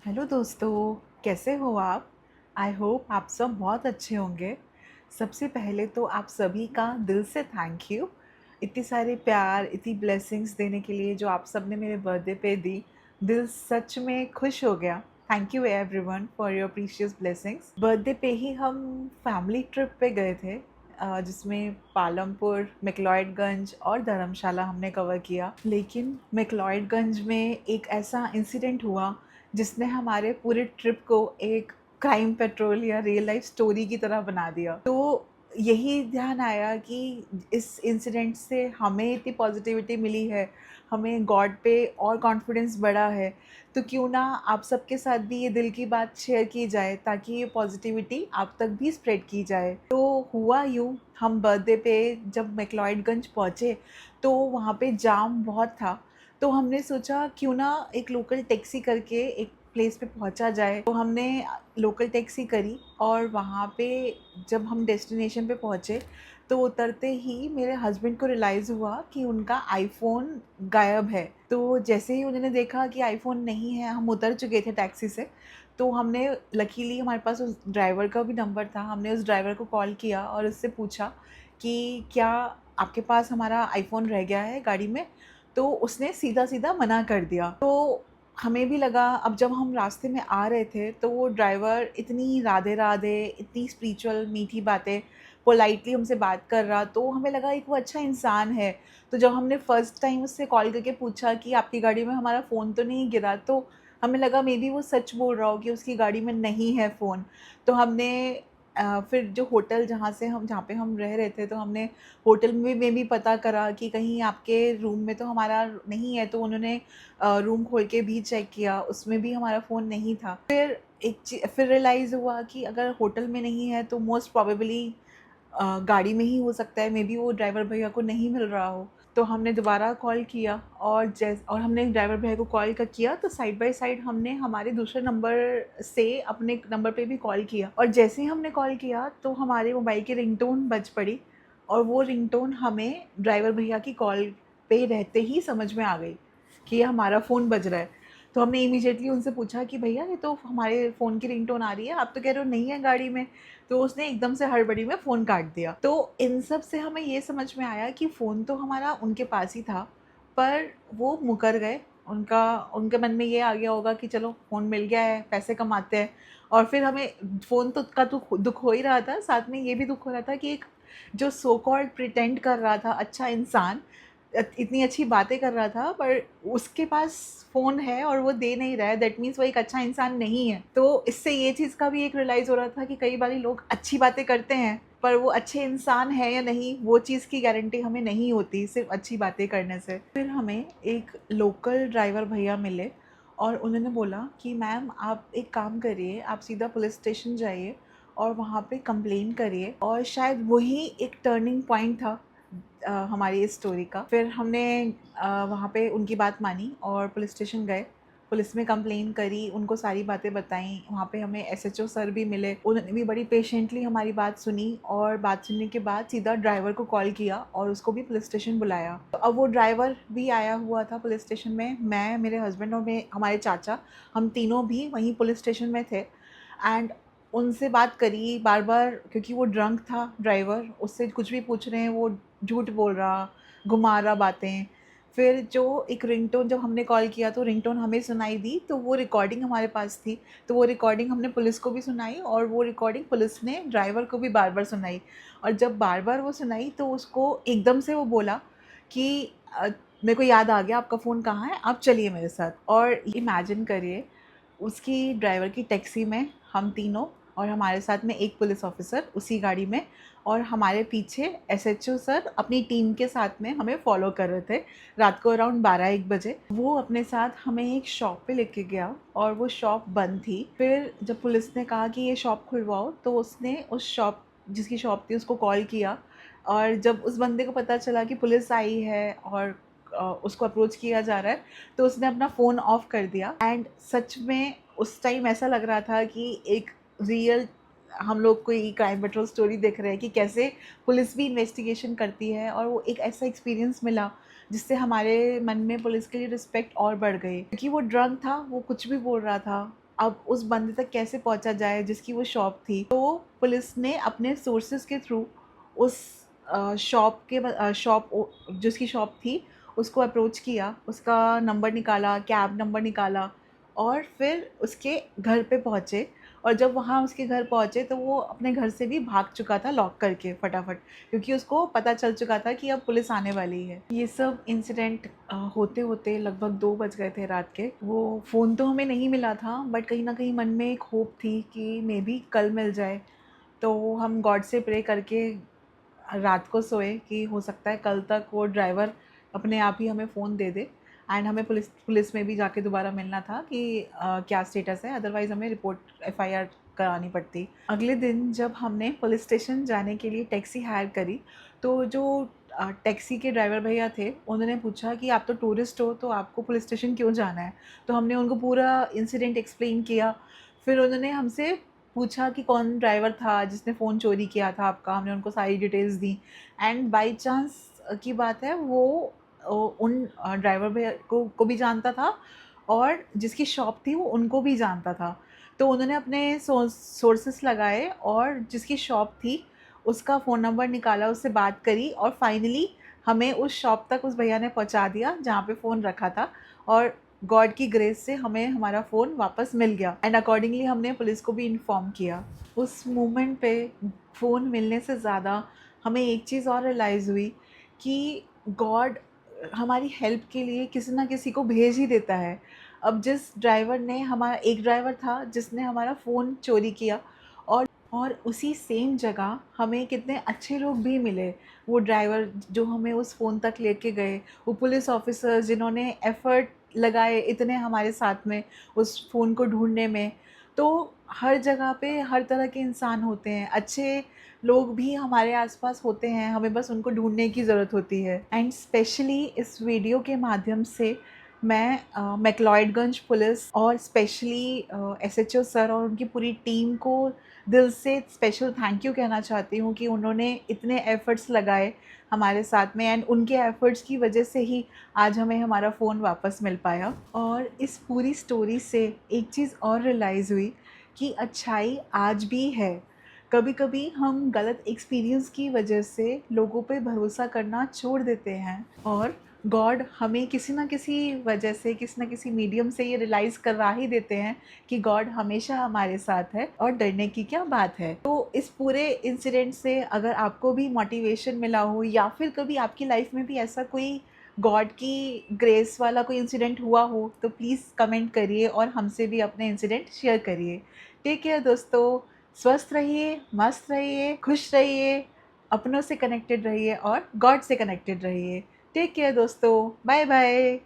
Hello दोस्तों, कैसे हो आप? आई होप आप सब बहुत अच्छे होंगे। सबसे पहले तो आप सभी का दिल से थैंक यू। इतने सारे प्यार, इतनी ब्लेसिंग्स देने के लिए जो आप सब ने मेरे बर्थडे पे दी। दिल सच में खुश हो गया। Thank you everyone for your precious blessings. Birthday पे ही हम फैमिली ट्रिप पे गए थे, जिसमें पालमपुर, मैक्लॉयडगंज और धर्मशाला हमने कवर किया। लेकिन मैक्लॉयडगंज में एक ऐसा इंसिडेंट हुआ जिसने हमारे पूरे ट्रिप को एक क्राइम पेट्रोल या रियल लाइफ स्टोरी की तरह बना दिया। तो यही ध्यान आया कि इस इंसिडेंट से हमें इतनी पॉजिटिविटी मिली है, हमें गॉड पे और कॉन्फिडेंस बढ़ा है, तो क्यों ना आप सबके साथ भी ये दिल की बात शेयर की जाए ताकि ये पॉजिटिविटी आप तक भी स्प्रेड की जाए। तो हुआ यूँ, हम बर्थडे पे जब मैक्लॉयडगंज पहुँचे तो वहाँ पे जाम बहुत था। तो हमने सोचा क्यों ना एक लोकल टैक्सी करके एक प्लेस पे पहुंचा जाए। तो हमने लोकल टैक्सी करी और वहाँ पे जब हम डेस्टिनेशन पे पहुँचे तो उतरते ही मेरे हस्बैंड को रियलाइज़ हुआ कि उनका आईफ़ोन गायब है। तो जैसे ही उन्होंने देखा कि आईफ़ोन नहीं है, हम उतर चुके थे टैक्सी से, तो हमने लकीली हमारे पास उस ड्राइवर का भी नंबर था। हमने उस ड्राइवर को कॉल किया और उससे पूछा कि क्या आपके पास हमारा आईफ़ोन रह गया है गाड़ी में? तो उसने सीधा-सीधा मना कर दिया। तो हमें भी लगा, अब जब हम रास्ते में आ रहे थे तो वो ड्राइवर इतनी राधे-राधे, इतनी स्पिरिचुअल मीठी बातें, पोलाइटली हमसे बात कर रहा, तो हमें लगा एक वो अच्छा इंसान है। तो जब हमने फर्स्ट टाइम उससे कॉल करके पूछा कि आपकी गाड़ी में हमारा फ़ोन तो नहीं गिरा? तो हमें लगा मेबी वो सच बोल रहा हो कि उसकी गाड़ी में नहीं है फ़ोन। तो हमने फिर जो होटल जहाँ पे हम रह रहे थे, तो हमने होटल में भी पता करा कि कहीं आपके रूम में तो हमारा नहीं है। तो उन्होंने रूम खोल के भी चेक किया, उसमें भी हमारा फ़ोन नहीं था। फिर रियलाइज़ हुआ कि अगर होटल में नहीं है तो मोस्ट प्रोबेबली गाड़ी में ही हो सकता है, मेबी वो ड्राइवर भैया को नहीं मिल रहा हो। तो हमने दोबारा कॉल किया और हमने ड्राइवर भैया को कॉल किया, तो साइड बाय साइड हमने हमारे दूसरे नंबर से अपने नंबर पे भी कॉल किया, और जैसे ही हमने कॉल किया तो हमारे मोबाइल की रिंगटोन बज पड़ी, और वो रिंगटोन हमें ड्राइवर भैया की कॉल पे रहते ही समझ में आ गई कि ये हमारा फ़ोन बज रहा है। तो हमने इमीडिएटली उनसे पूछा कि भैया ये तो हमारे फ़ोन की रिंगटोन आ रही है, आप तो कह रहे हो नहीं है गाड़ी में। तो उसने एकदम से हड़बड़ी में फ़ोन काट दिया। तो इन सब से हमें ये समझ में आया कि फ़ोन तो हमारा उनके पास ही था, पर वो मुकर गए। उनके मन में ये आ गया होगा कि चलो फ़ोन मिल गया है, पैसे कमाते हैं। और फिर हमें फ़ोन तो का तो दुःख हो ही रहा था, साथ में ये भी दुःख हो रहा था कि एक जो सो कॉल्ड प्रिटेंड कर रहा था अच्छा इंसान, इतनी अच्छी बातें कर रहा था, पर उसके पास फ़ोन है और वो दे नहीं रहा है, दैट मीन्स वो एक अच्छा इंसान नहीं है। तो इससे ये चीज़ का भी एक रियलाइज़ हो रहा था कि कई बारी लोग अच्छी बातें करते हैं, पर वो अच्छे इंसान है या नहीं, वो चीज़ की गारंटी हमें नहीं होती सिर्फ़ अच्छी बातें करने से। फिर हमें एक लोकल ड्राइवर भैया मिले और उन्होंने बोला कि मैम आप एक काम करिए, आप सीधा पुलिस स्टेशन जाइए और वहाँ पे कंप्लेन करिए, और शायद वही एक टर्निंग पॉइंट था हमारी इस स्टोरी का। फिर हमने वहाँ पे उनकी बात मानी और पुलिस स्टेशन गए, पुलिस में कंप्लेन करी, उनको सारी बातें बताई। वहाँ पे हमें एसएचओ सर भी मिले, उन्होंने भी बड़ी पेशेंटली हमारी बात सुनी, और बात सुनने के बाद सीधा ड्राइवर को कॉल किया और उसको भी पुलिस स्टेशन बुलाया। तो अब वो ड्राइवर भी आया हुआ था पुलिस स्टेशन में, मैं, मेरे हस्बैंड और हमारे चाचा, हम तीनों भी वहीं पुलिस स्टेशन में थे। एंड उनसे बात करी बार-बार, क्योंकि वो ड्रंक था ड्राइवर, उससे कुछ भी पूछ रहे हैं वो झूठ बोल रहा, घुमा रहा बातें। फिर जो एक रिंगटोन, जब हमने कॉल किया तो रिंगटोन हमें सुनाई दी, तो वो रिकॉर्डिंग हमारे पास थी। तो वो रिकॉर्डिंग हमने पुलिस को भी सुनाई और वो रिकॉर्डिंग पुलिस ने ड्राइवर को भी बार-बार सुनाई। और जब बार-बार वो सुनाई तो उसको एकदम से वो बोला कि मेरे को याद आ गया आपका फ़ोन कहाँ है, आप चलिए मेरे साथ। और इमेजिन करिए, उसकी ड्राइवर की टैक्सी में हम तीनों और हमारे साथ में एक पुलिस ऑफिसर उसी गाड़ी में, और हमारे पीछे एसएचओ सर अपनी टीम के साथ में हमें फॉलो कर रहे थे। रात को अराउंड 12-1 बजे वो अपने साथ हमें एक शॉप पे लेके गया और वो शॉप बंद थी। फिर जब पुलिस ने कहा कि ये शॉप खुलवाओ, तो उसने उस शॉप, जिसकी शॉप थी, उसको कॉल किया। और जब उस बंदे को पता चला कि पुलिस आई है और उसको अप्रोच किया जा रहा है, तो उसने अपना फ़ोन ऑफ कर दिया। एंड सच में उस टाइम ऐसा लग रहा था कि एक रियल हम लोग कोई क्राइम पेट्रोल स्टोरी देख रहे हैं कि कैसे पुलिस भी इन्वेस्टिगेशन करती है। और वो एक ऐसा एक्सपीरियंस मिला जिससे हमारे मन में पुलिस के लिए रिस्पेक्ट और बढ़ गई, क्योंकि वो ड्रंक था, वो कुछ भी बोल रहा था, अब उस बंदे तक कैसे पहुंचा जाए जिसकी वो शॉप थी। तो पुलिस ने अपने सोर्सेज के थ्रू उस शॉप जिसकी शॉप थी उसको अप्रोच किया, उसका नंबर निकाला, कैब नंबर निकाला और फिर उसके घर पे पहुँचे। और जब वहाँ उसके घर पहुँचे तो वो अपने घर से भी भाग चुका था लॉक करके फटाफट, क्योंकि उसको पता चल चुका था कि अब पुलिस आने वाली है। ये सब इंसिडेंट होते होते लगभग 2 बज गए थे रात के। वो फ़ोन तो हमें नहीं मिला था, बट कहीं ना कहीं मन में एक होप थी कि मे बी कल मिल जाए। तो हम गॉड से प्रे करके रात को सोए कि हो सकता है कल तक वो ड्राइवर अपने आप ही हमें फ़ोन दे दे। एंड हमें पुलिस में भी जाके दोबारा मिलना था कि क्या स्टेटस है, अदरवाइज़ हमें रिपोर्ट एफआईआर करानी पड़ती। अगले दिन जब हमने पुलिस स्टेशन जाने के लिए टैक्सी हायर करी, तो जो टैक्सी के ड्राइवर भैया थे उन्होंने पूछा कि आप तो टूरिस्ट हो, तो आपको पुलिस स्टेशन क्यों जाना है। तो हमने उनको पूरा इंसिडेंट एक्सप्लेन किया। फिर उन्होंने हमसे पूछा कि कौन ड्राइवर था जिसने फ़ोन चोरी किया था आपका। हमने उनको सारी details the. And by chance की बात है, वो उन ड्राइवर भैया को भी जानता था और जिसकी शॉप थी वो उनको भी जानता था। तो उन्होंने अपने सोर्सेस लगाए और जिसकी शॉप थी उसका फ़ोन नंबर निकाला, उससे बात करी और फाइनली हमें उस शॉप तक उस भैया ने पहुंचा दिया जहाँ पे फ़ोन रखा था। और गॉड की ग्रेस से हमें हमारा फ़ोन वापस मिल गया एंड अकॉर्डिंगली हमने पुलिस को भी इन्फॉर्म किया। उस मोमेंट पे फ़ोन मिलने से ज़्यादा हमें एक चीज़ और रियलाइज़ हुई कि गॉड हमारी हेल्प के लिए किसी ना किसी को भेज ही देता है। अब जिस ड्राइवर ने हमारा एक ड्राइवर था जिसने हमारा फ़ोन चोरी किया, और उसी सेम जगह हमें कितने अच्छे लोग भी मिले। वो ड्राइवर जो हमें उस फ़ोन तक लेके गए, वो पुलिस ऑफिसर्स जिन्होंने एफ़र्ट लगाए इतने हमारे साथ में उस फ़ोन को ढूँढने में। तो हर जगह पे हर तरह के इंसान होते हैं, अच्छे लोग भी हमारे आसपास होते हैं, हमें बस उनको ढूँढने की ज़रूरत होती है। एंड स्पेशली इस वीडियो के माध्यम से मैं मैक्लॉयडगंज पुलिस और स्पेशली एसएचओ सर और उनकी पूरी टीम को दिल से स्पेशल थैंक यू कहना चाहती हूँ कि उन्होंने इतने एफ़र्ट्स लगाए हमारे साथ में। एंड उनके एफ़र्ट्स की वजह से ही आज हमें हमारा फ़ोन वापस मिल पाया। और इस पूरी स्टोरी से एक चीज़ और रियलाइज़ हुई कि अच्छाई आज भी है। कभी कभी हम गलत एक्सपीरियंस की वजह से लोगों पे भरोसा करना छोड़ देते हैं, और गॉड हमें किसी ना किसी वजह से, किसी ना किसी मीडियम से ये रियलाइज़ करवा ही देते हैं कि गॉड हमेशा हमारे साथ है और डरने की क्या बात है। तो इस पूरे इंसिडेंट से अगर आपको भी मोटिवेशन मिला हो, या फिर कभी आपकी लाइफ में भी ऐसा कोई गॉड की ग्रेस वाला कोई इंसिडेंट हुआ हो, तो प्लीज़ कमेंट करिए और हमसे भी अपने इंसिडेंट शेयर करिए। टेक केयर दोस्तों, स्वस्थ रहिए, मस्त रहिए, खुश रहिए, अपनों से कनेक्टेड रहिए और गॉड से कनेक्टेड रहिए। टेक केयर दोस्तों, बाय बाय।